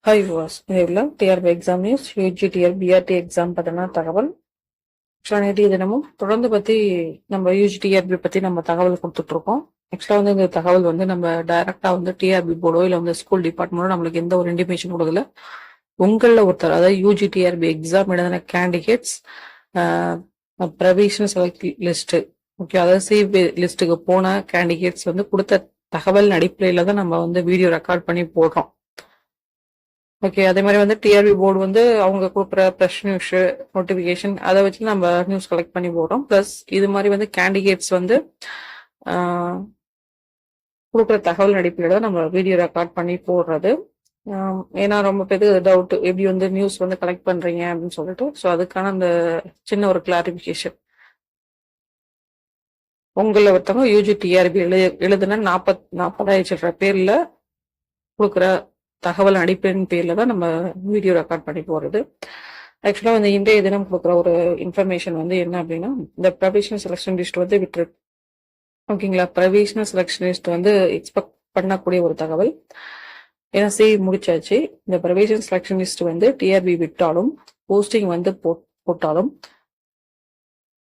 Hi வாஸ் இதில் TRB exam news UGTR PRT exam பற்றின தகவல். நேற்றைய தினமும் தொடர்ந்து நம்ம யூஜிடிஆர்பி பற்றி நம்ம தகவல் கொடுத்துட்ருக்கோம். ஆக்சுவலாக வந்து இந்த தகவல் வந்து நம்ம டைரக்டாக வந்து டிஆர்பி போர்டோ இல்லை வந்து ஸ்கூல் டிபார்ட்மெண்ட்டோ நம்மளுக்கு எந்த ஒரு இன்டிமேஷன் கொடுக்கல. உங்களில் ஒருத்தர், அதாவது யூஜிடிஆர்பி எக்ஸாம் எழுதின candidates provisional select list, okay, அதாவது சிபி லிஸ்ட்டுக்கு போன கேண்டிடேட்ஸ் வந்து கொடுத்த தகவல் அடிப்படையில் தான் நம்ம வந்து வீடியோ ரெக்கார்ட் பண்ணி போடுறோம். ஓகே, அதே மாதிரி வந்து டிஆர்பி போர்டு வந்து அவங்க கொடுக்குற ப்ரெஷ் நியூஸ் நோட்டிஃபிகேஷன் அதை வச்சு நம்ம நியூஸ் கலெக்ட் பண்ணி போடுறோம். ப்ளஸ் இது மாதிரி வந்து கேண்டிடேட்ஸ் வந்து கொடுக்குற தகவல் அடிப்படையில் தான் நம்ம வீடியோ ரெக்கார்ட் பண்ணி போடுறது. ஏன்னா ரொம்ப பேருக்கு டவுட், எப்படி வந்து நியூஸ் வந்து கலெக்ட் பண்ணுறீங்க அப்படின்னு சொல்லிட்டு. ஸோ அதுக்கான அந்த சின்ன ஒரு கிளாரிஃபிகேஷன். உங்களை ஒருத்தவங்க யூஜி டிஆர்பி எழுதுன 40,000 பேர்ல கொடுக்குற தகவல் அடிப்படையின் பேர்ல தான் நம்ம வீடியோ ரெக்கார்ட் பண்ணி போறது. ஆக்சுவலா வந்து இன்றைய தினம் கொடுக்குற ஒரு இன்ஃபர்மேஷன் வந்து என்ன அப்படின்னா, இந்த ப்ரொவிஷனல் செலக்ஷன் லிஸ்ட் வந்து விட்டுரு, ஓகேங்களா. ப்ரொவிஷனல் செலக்ஷன் லிஸ்ட் வந்து எக்ஸ்பெக்ட் பண்ணக்கூடிய ஒரு தகவல். ஏன்னா முடிச்சாச்சு. இந்த ப்ரொவிஷனல் செலக்ஷன் லிஸ்ட் வந்து டிஆர்பி விட்டாலும் போஸ்டிங் வந்து போட்டாலும்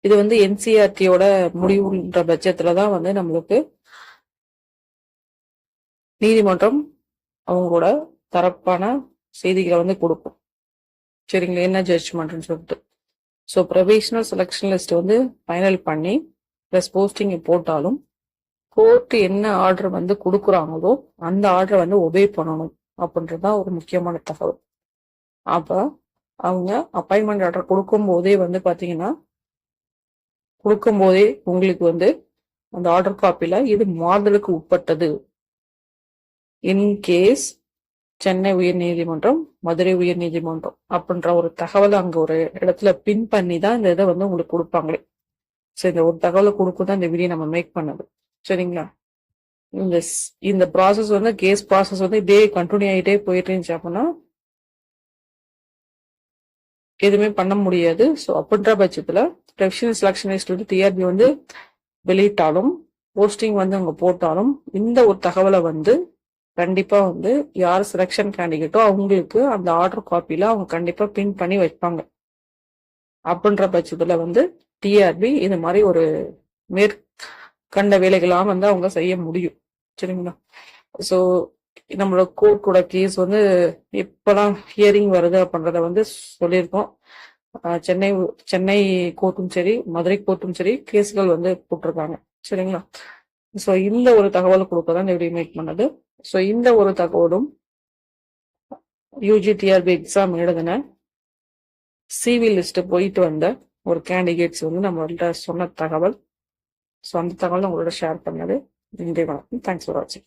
இது வந்து என்சிஆர்டியோட முடிவுன்ற பட்சத்துலதான் வந்து நம்மளுக்கு நீதிமன்றம் அவங்களோட தரப்பான செய்திகளை வந்து கொடுக்கும். சரிங்களா, என்ன ஜட்ஜ்மெண்ட்னு சொல்லிட்டு. ஸோ ப்ரொவிஷனல் செலக்ஷன் லிஸ்ட் வந்து ஃபைனல் பண்ணி ப்ளஸ் போஸ்டிங் போட்டாலும் கோர்ட் என்ன ஆர்டர் வந்து கொடுக்குறாங்களோ அந்த ஆர்டரை வந்து ஒபே பண்ணணும் அப்படின்றதுதான் ஒரு முக்கியமான தகவல். அப்போ அவங்க அப்பாயின்மெண்ட் ஆர்டர் கொடுக்கும்போதே வந்து பார்த்தீங்கன்னா, கொடுக்கும்போதே உங்களுக்கு வந்து அந்த ஆர்டர் காப்பியில் இது மாறுதலுக்கு உட்பட்டது, இன்கேஸ் சென்னை உயர் நீதிமன்றம், மதுரை உயர் நீதிமன்றம் அப்படின்ற ஒரு தகவலை அங்க ஒரு இடத்துல பின் பண்ணி தான் இந்த இதை வந்து உங்களுக்கு கொடுப்பாங்களே. சரி, இந்த ஒரு தகவலை கொடுக்குதான் இந்த வீடியோ நம்ம மேக் பண்ணது. சரிங்களா, இந்த ப்ராசஸ் வந்து கேஸ் ப்ராசஸ் வந்து இதே கண்டினியூ ஆகிட்டே போயிட்டு இருந்துச்சு அப்படின்னா எதுவுமே பண்ண முடியாது. ஸோ அப்படின்ற பட்சத்துல ப்ரொவிஷனல் செலக்ஷன் லிஸ்ட் வந்து டிஆர்பி வந்து வெளியிட்டாலும் போஸ்டிங் வந்து அவங்க போட்டாலும் இந்த ஒரு தகவலை வந்து கண்டிப்பா வந்து யார் செலக்ஷன் கேண்டிடேட்டோ அவங்களுக்கு அந்த ஆர்டர் காப்பியில அவங்க கண்டிப்பா பின் பண்ணி வைப்பாங்க. அப்படின்ற பட்சத்துல வந்து டிஆர்பி இது மாதிரி ஒரு மேற்கண்ட வேலைகளாம் வந்து அவங்க செய்ய முடியும். சரிங்களா, ஸோ நம்மளோட கோர்ட்டோட கேஸ் வந்து எப்பெல்லாம் ஹியரிங் வருது அப்படின்றத வந்து சொல்லியிருக்கோம். சென்னை கோர்ட்டும் சரி, மதுரை கோர்ட்டும் சரி கேஸ்கள் வந்து போட்டிருக்காங்க. சரிங்களா, ஸோ இந்த ஒரு தகவல் கொடுக்கதான் இந்த வீடியோ மேக் பண்ணது. ஸோ இந்த ஒரு தகவலும் யூஜிடிஆர்பி எக்ஸாம் எழுதின சிவி லிஸ்ட் போயிட்டு வந்த ஒரு கேண்டிடேட்ஸ் வந்து நம்மள்ட்ட சொன்ன தகவல். ஸோ அந்த தகவல் உங்களோட ஷேர் பண்ணது. நன்றி, வணக்கம். தேங்க்ஸ் ஃபார் வாட்சிங்.